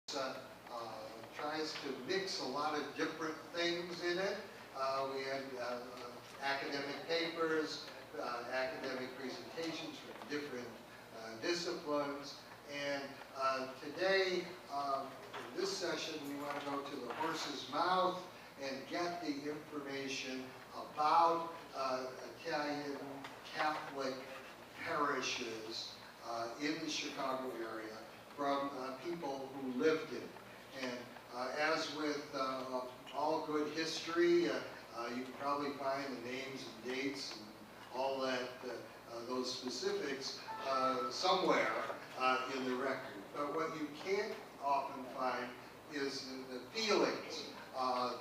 tries to mix a lot of different things in it. We had academic papers, academic presentations from different disciplines, and today, in this session, we want to go to the horse's mouth and get the information about Italian Catholic parishes in the Chicago area from people who lived it. And as with all good history, you can probably find the names and dates and all that, those specifics somewhere in the record. But what you can't often find is the feelings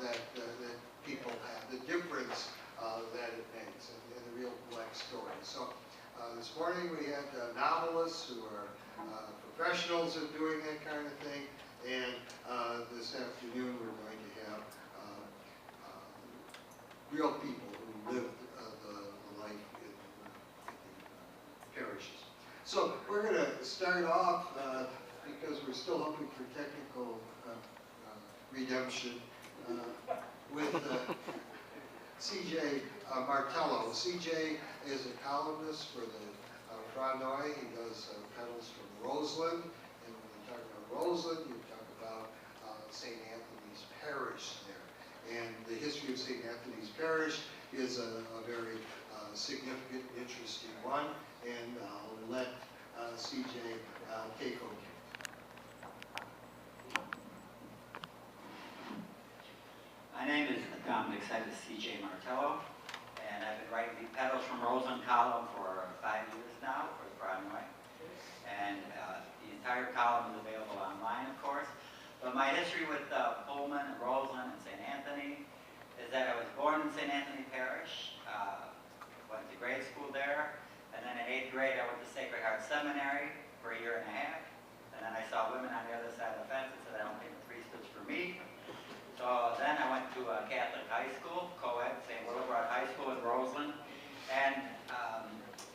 that people have, the difference that it makes, and the real black story. So this morning we had novelists who are professionals of doing that kind of thing, and this afternoon we're going to have real people who lived the life in the parishes. So we're going to start off, because we're still hoping for technical redemption, with C.J. Martello. C.J. is a columnist for the Franoi. He does pedals from Roseland, and when you talk about Roseland, you talk about St. Anthony's Parish there. And the history of St. Anthony's Parish is a very significant, interesting one, and I'll let C.J. take over. My name is Dominic C.J. Martello, and I've been writing the Pedals from Roseland column for 5 years now for the Broadway. And the entire column is available online, of course. But my history with Pullman and Roseland and St. Anthony is that I was born in St. Anthony Parish, went to grade school there, and then in 8th grade I went to Sacred Heart Seminary for a year and a half. And then I saw women on the other side of the fence and said, I don't think the priesthood's for me. So then I went to a Catholic high school, co-ed, St. Willibrord High School in Roseland, and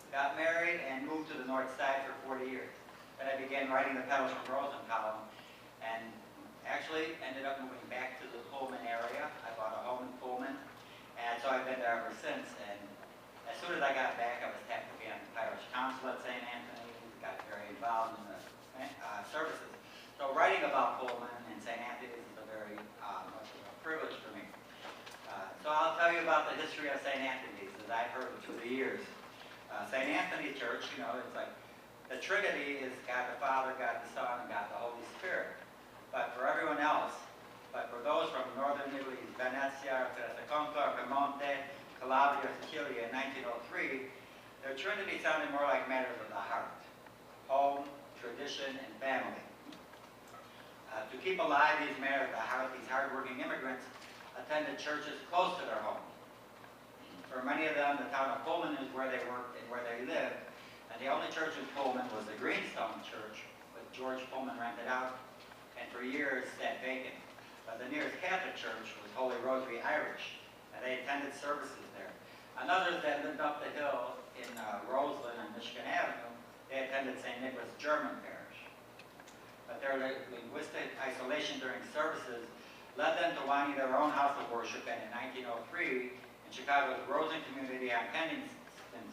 got married and moved to the north side for 40 years. Then I began writing the Pedals from Roseland column, and actually ended up moving back to the Pullman area. I bought a home in Pullman, and so I've been there ever since. And as soon as I got back, I was tapped to be on the parish council at St. Anthony, got very involved in the services. So writing about Pullman and St. Anthony's is a very much of a privilege for me. So I'll tell you about the history of St. Anthony's as I've heard it through the years. St. Anthony Church, you know, it's like the Trinity is God the Father, God the Son, and God the Holy Spirit. But for everyone else, but for those from northern Italy, Venezia, Trecconto, Piemonte, Calabria, Sicilia in 1903, their Trinity sounded more like matters of the heart: home, tradition, and family. To keep alive these matters of the heart, these hardworking immigrants attended churches close to their home. For many of them, the town of Pullman is where they worked and where they lived, and the only church in Pullman was the Greenstone Church, which George Pullman rented out, and for years sat vacant. But the nearest Catholic church was Holy Rosary Irish, and they attended services there. And others that lived up the hill in Roseland on Michigan Avenue, they attended St. Nicholas German Parish. But their linguistic isolation during services led them to wanting their own house of worship, and in 1903, in Chicago's Roseland community on Kennington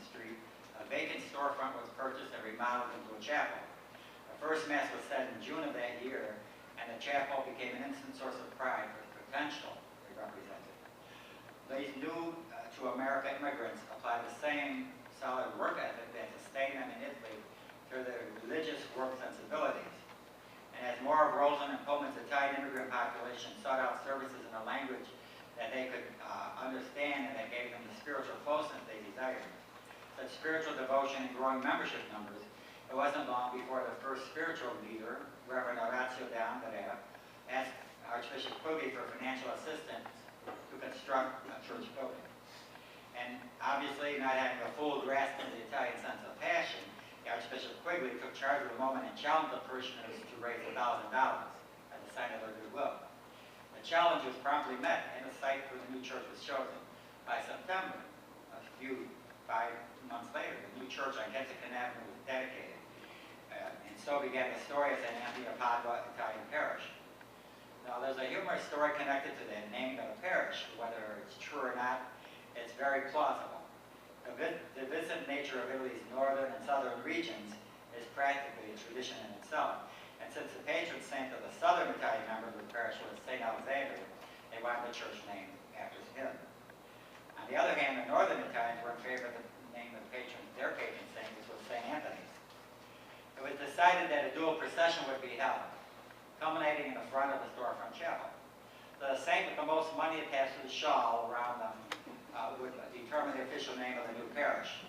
Street, a vacant storefront was purchased and remodeled into a chapel. The first Mass was said in June of that year, and the chapel became an instant source of pride for the potential it represented. These new to America immigrants applied the same solid work ethic that sustained them in Italy through their religious work sensibilities. And as more of Roseland and Pullman's Italian immigrant population sought out services in a language that they could understand and that gave them the spiritual closeness they desired, such spiritual devotion and growing membership numbers, it wasn't long before the first spiritual leader, Reverend Orazio de Andrea, asked Archbishop Quigley for financial assistance to construct a church building. And obviously, not having a full grasp of the Italian sense of passion, Archbishop Quigley took charge of the moment and challenged the parishioners to raise $1,000 as a sign of their goodwill. The challenge was promptly met, and the site for the new church was chosen. By September, 5 months later, the new church on Kensington Avenue was dedicated. In And so began the story of St. Anthony of Padua Italian parish. Now, there's a humorous story connected to the naming of a parish. Whether it's true or not, it's very plausible. The divisive nature of Italy's northern and southern regions is practically a tradition in itself. And since the patron saint of the southern Italian members of the parish was St. Alexander, they wanted the church named after him. On the other hand, the northern Italians were in favor of the name of their patron saint, which was St. Anthony's. It was decided that a dual procession would be held, culminating in the front of the storefront chapel. The saint with the most money attached to the shawl around them would determine the official name of the new parish.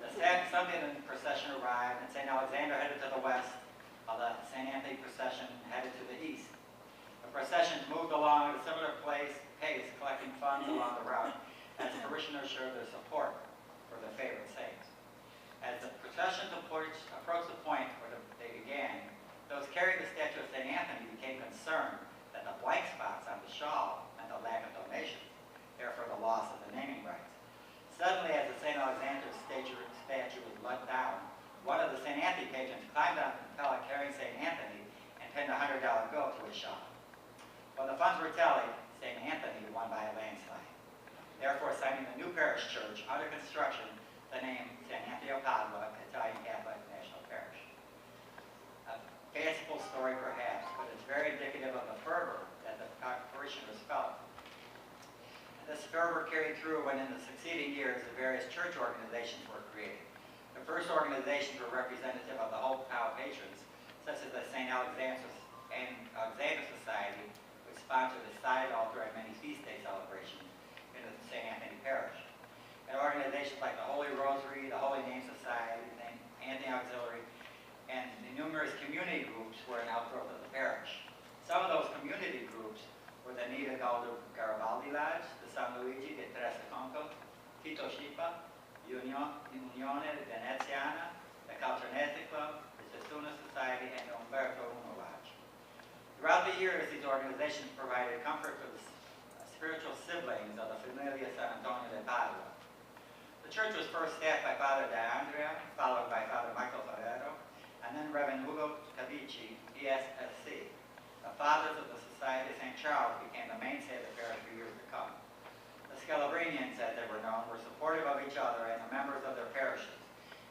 The Sunday the procession arrived, and St. Alexander headed to the west, while the St. Anthony procession headed to the east. The processions moved along at a similar pace, collecting funds along the route, as parishioners showed their support for their favorite saints. As the processions approached the point where they began, those carrying the statue of St. Anthony became concerned that the blank spots on the shawl meant a lack of donations, therefore the loss of the naming rights. Suddenly, as the St. Alexander statue was let down, one of the St. Anthony patrons climbed on the pallet carrying St. Anthony and pinned a $100 bill to his shawl. When the funds were tallied, St. Anthony won by a landslide, therefore signing the new parish church under construction the name St. Anthony of Padua, Italian Catholic National Parish. A fanciful story perhaps, but it's very indicative of the fervor that the parishioners felt. And this fervor carried through when in the succeeding years the various church organizations were created. The first organizations were representative of the hometown patrons, such as the St. Alexander Society, which sponsored the side altar and many feast day celebrations in the St. Anthony Parish. And organizations like the Holy Rosary, the Holy Name Society, the Anthony Auxiliary, and the numerous community groups were an outgrowth of the parish. Some of those community groups were the Nida Garibaldi Lodge, the San Luigi di Tresconco, Tito Schipa, Unione Veneziana, the Caltronese Club, the Cesuna Society, and the Umberto Uno Lodge. Throughout the years, these organizations provided comfort to the spiritual siblings of the Familia San Antonio de Padua. The church was first staffed by Father De Andrea, followed by Father Michael Ferrero, and then Reverend Hugo Cavici, ESSC. The fathers of the Society of St. Charles became the mainstay of the parish for years to come. The Scalabrinians, as they were known, were supportive of each other and the members of their parishes.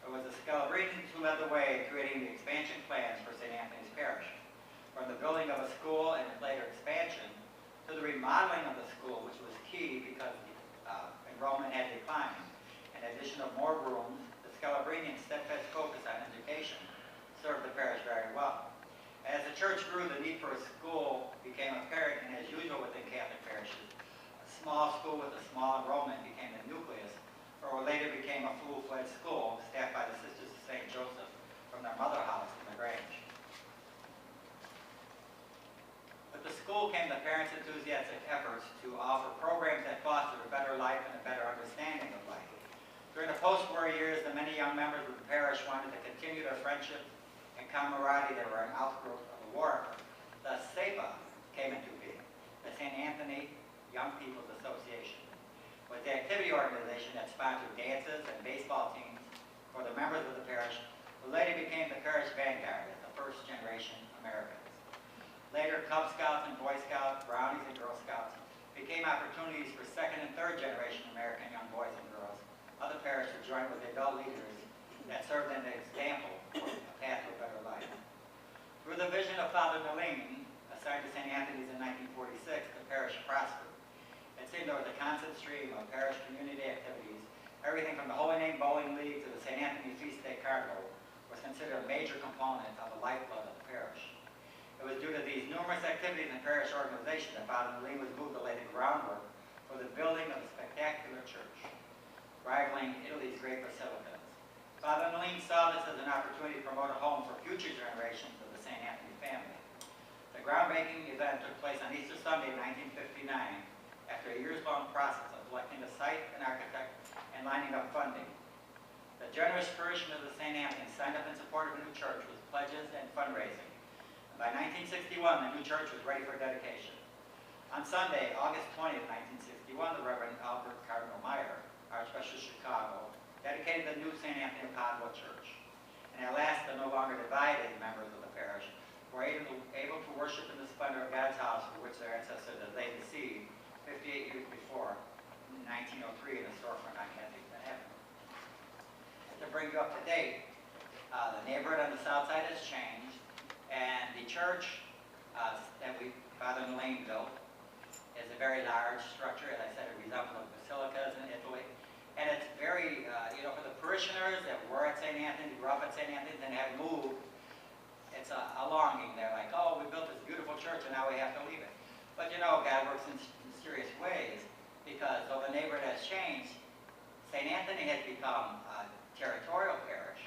It was the Scalabrinians who led the way in creating the expansion plans for St. Anthony's Parish. From the building of a school and its later expansion, to the remodeling of the school, which was key because enrollment had declined. In addition of more rooms, the Scalabrinians' steadfast focus on education served the parish very well. As the church grew, the need for a school became apparent, and as usual within Catholic parishes, a small school with a small enrollment became the nucleus for what later became a full-fledged school staffed by the Sisters of St. Joseph from their mother house in the Grange. With the school came the parents' enthusiastic efforts to offer programs that fostered a better life and a better understanding of life. During the post-war years, the many young members of the parish wanted to continue their friendship and camaraderie that were an outgrowth of the war. Thus, SEPA came into being, the St. Anthony Young People's Association, was the activity organization that sponsored dances and baseball teams for the members of the parish, who later became the parish vanguard as the first-generation Americans. Later, Cub Scouts and Boy Scouts, Brownies and Girl Scouts became opportunities for second- and third-generation American young boys and girls of the parish to join with adult leaders that served as an example for a path to a better life. Through the vision of Father Nalin, assigned to St. Anthony's in 1946, the parish prospered. It seemed there was a constant stream of parish community activities. Everything from the Holy Name Bowling League to the St. Anthony Feast Day Carnival was considered a major component of the lifeblood of the parish. It was due to these numerous activities and parish organization that Father Nalin was moved to lay the groundwork for the building of a spectacular church, rivaling Italy's great basilicas. Father Nalin saw this as an opportunity to promote a home for future generations of the St. Anthony family. The groundbreaking event took place on Easter Sunday, 1959, after a years-long process of selecting a site, an architect, and lining up funding. The generous parishioners of St. Anthony signed up in support of the new church with pledges and fundraising. And by 1961, the new church was ready for dedication. On Sunday, August 20th, 1961, the Reverend Albert Cardinal Meyer, Archbishop of Chicago, dedicated the new St. Anthony of Padua Church. and at last the no longer divided members of the parish were able to worship in the splendor of God's house, for which their ancestors had laid the seed 58 years before, in 1903, in a storefront on Kensington Avenue. To bring you up to date, the neighborhood on the south side has changed, and the church that Father Lane built is a very large structure. As I said, it resembles basilicas in Italy. And it's very, for the parishioners that were at St. Anthony, grew up at St. Anthony, and have moved, it's a longing. They're like, oh, we built this beautiful church, and now we have to leave it. But God works in mysterious ways, because though the neighborhood has changed, St. Anthony has become a territorial parish,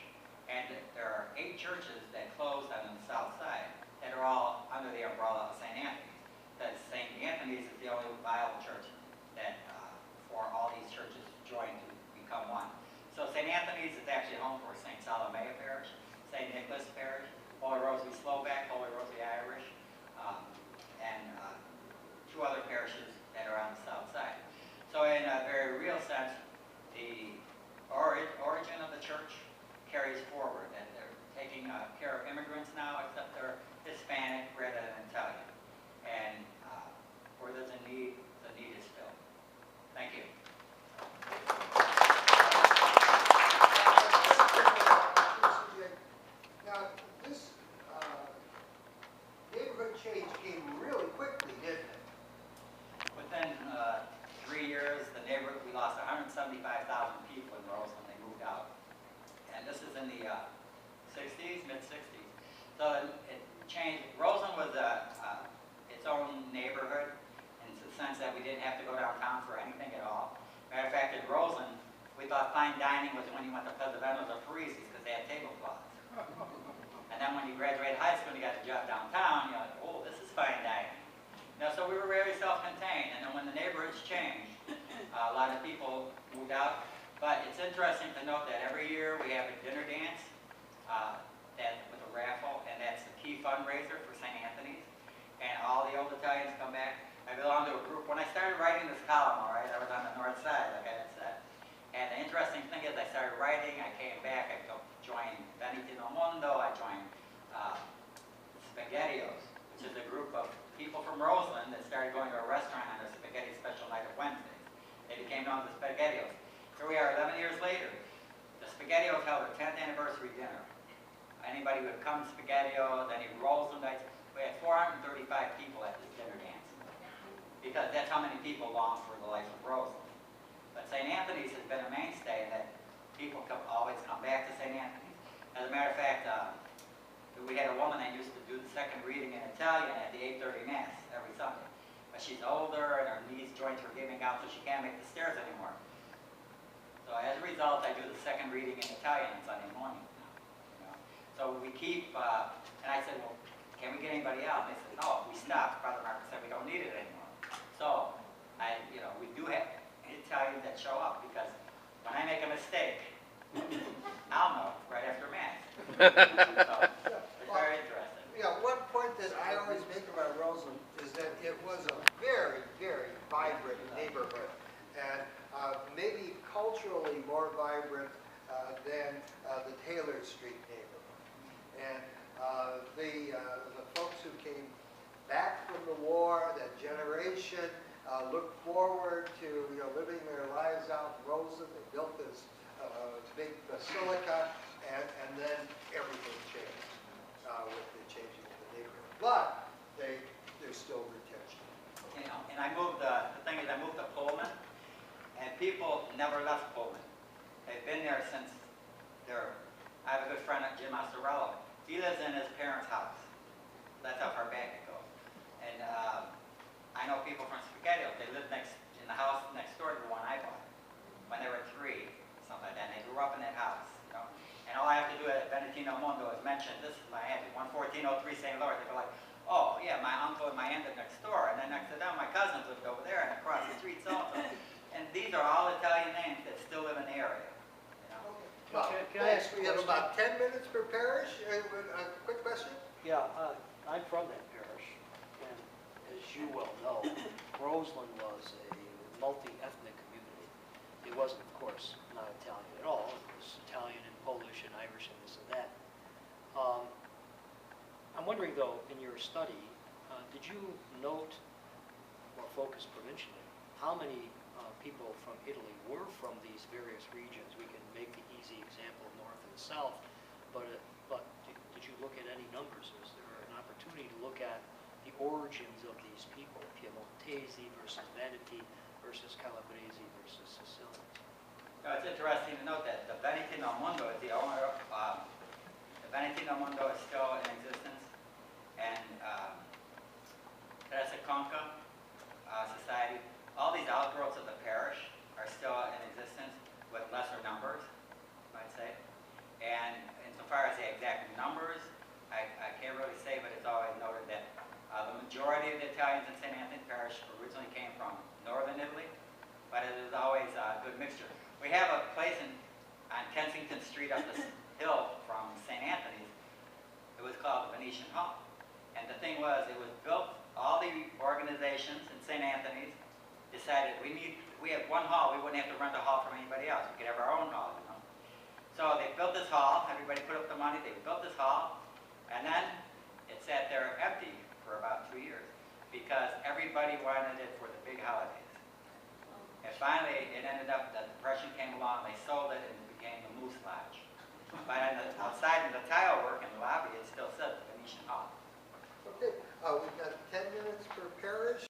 and there are 8 churches that closed on the south side that are all under the umbrella of St. Anthony's. Because St. Anthony's is the only viable church that for all these churches joined to become one. So St. Anthony's is actually home for St. Salome Parish, St. Nicholas Parish, Holy Rosary Slovak, Holy Rosary Irish, and 2 other parishes that are on the south side. So in a very real sense, the origin of the church carries forward, and they're taking care of immigrants now, except they're Hispanic rather than Italian. And where there's a need, the need is filled. Thank you. Now, this neighborhood change came really quickly, didn't it? Within 3 years, the neighborhood, we lost 175,000 people in Rose when they moved out. And this is in the 60s, mid-60s. So it changed. Roseland was its own neighborhood in the sense that we didn't have to go downtown for anything at all. Matter of fact, in Roseland, we thought fine dining was when you went to Pezzaveno's or Parishes because they had tablecloths. And then when you graduated high school and you got a job downtown, you're like, oh, this is fine dining. So we were very self-contained. And then when the neighborhoods changed, a lot of people moved out. But it's interesting to note that every year we have a dinner dance with a raffle, and that's the key fundraiser for St. Anthony's. And all the old Italians come back. I belong to a group. When I started writing this column, all right, I was on the north side, like I had said. And the interesting thing is I started writing, I came back, I joined Benedetto Mondo, I joined Spaghettios, which is a group of people from Roseland that started going to a restaurant on their spaghetti special night of Wednesdays. They became known as the Spaghettios. Here we are 11 years later. The Spaghettios held their 10th anniversary dinner. Anybody would come to Spaghettios, any Roselandites. We had 435 people at this dinner dance. Because that's how many people long for the life of Roseland. But St. Anthony's has been a mainstay, and that people always come back to St. Anthony's. As a matter of fact, we had a woman that used to do the second reading in Italian at the 8:30 Mass every Sunday. But she's older, and her knees joints are giving out, so she can't make the stairs anymore. So as a result, I do the second reading in Italian on Sunday morning. So we keep, and I said, well, can we get anybody else? And they said, no, we stopped. Father Marcus said we don't need it anymore. So, we do have Italians that show up, because when I make a mistake, I'll know right after Mass. So, it's very interesting. Yeah, one point that I always make about Roseland is that it was a very, very vibrant neighborhood, and maybe culturally more vibrant than the Taylor Street neighborhood. And the folks who came back from the war, that generation, looked forward to living their lives out in Roseland. They built this big basilica, and then everything changed with the changing of the neighborhood. But there's still retention. And I moved. The thing is, I moved to Pullman, and people never left Pullman. They've been there since they're. I have a good friend, Jim Ostorello. He lives in his parents' house. That's how far back it goes. And I know people from Spaghettios. They live in the house next door to the one I bought when they were 3, something like that. And they grew up in that house. And all I have to do at Benedetto Mondo is mention, this is my address, 11403 St. Louis. They go like, oh, yeah, my uncle and my aunt live next door. And then next to them, my cousins lived over there and across the street so-and-so. And these are all Italian names that still live in the area. Well, thanks. We have about 10 minutes per parish. A quick question? Yeah, I'm from that parish, and as you well know, Roseland was a multi-ethnic community. It wasn't, of course, not Italian at all. It was Italian and Polish and Irish and this and that. wondering though, in your study, did you note or focus provincially, how many people from Italy were from these various regions? We can make the easy example of North and South, but did you look at any numbers? Is there an opportunity to look at the origins of these people, Piemontese versus Veneti versus Calabrese versus Sicilians? Now, it's interesting to note that the Veneti del Mondo is the owner of, the Veneti del Mondo is still in existence, and Teresa Conca Society, all these outgrowths of the parish are still in existence with lesser numbers, I'd say. And insofar as the exact numbers, I can't really say, but it's always noted that the majority of the Italians in St. Anthony Parish originally came from northern Italy, but it is always a good mixture. We have a place on Kensington Street up the hill from St. Anthony's. It was called the Venetian Hall. And the thing was, it was built, all the organizations in St. Anthony's decided we have one hall, we wouldn't have to rent a hall from anybody else. We could have our own hall, you know. So they built this hall, everybody put up the money, they built this hall, and then it sat there empty for about 2 years because everybody wanted it for the big holidays. And finally, it ended up that the Depression came along, they sold it, and it became the Moose Lodge. But outside in the tile work in the lobby, it still says the Venetian Hall. Okay, we've got